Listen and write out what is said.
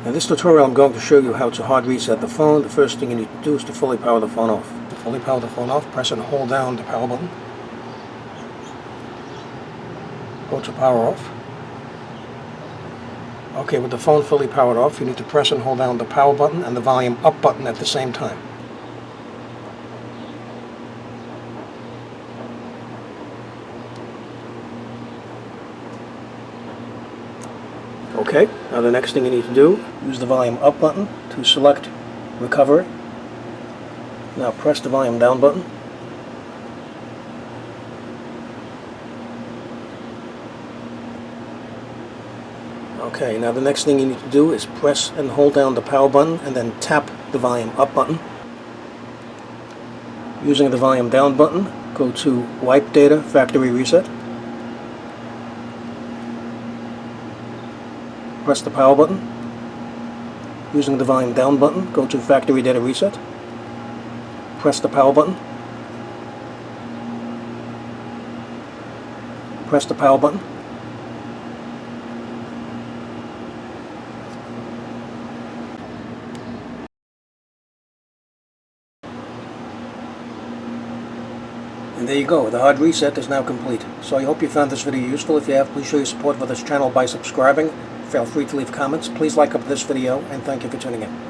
In this tutorial I'm going to show you how to hard reset the phone. The first thing you need to do is to fully power the phone off. To fully power the phone off, press and hold down the power button. Go to power off. Okay, with the phone fully powered off, you need to press and hold down the power button and the volume up button at the same time. Okay, now the next thing you need to do, use the volume up button to select recovery. Now press the volume down button. Okay, now the next thing you need to do is press and hold down the power button and then tap the volume up button. Using the volume down button, go to Wipe Data Factory Reset. Press the power button. Using the volume down button, go to Factory Data Reset. Press the power button. Press the power button. And there you go, the hard reset is now complete. So I hope you found this video useful. If you have, please show your support for this channel by subscribing. Feel free to leave comments. Please like up this video, and thank you for tuning in.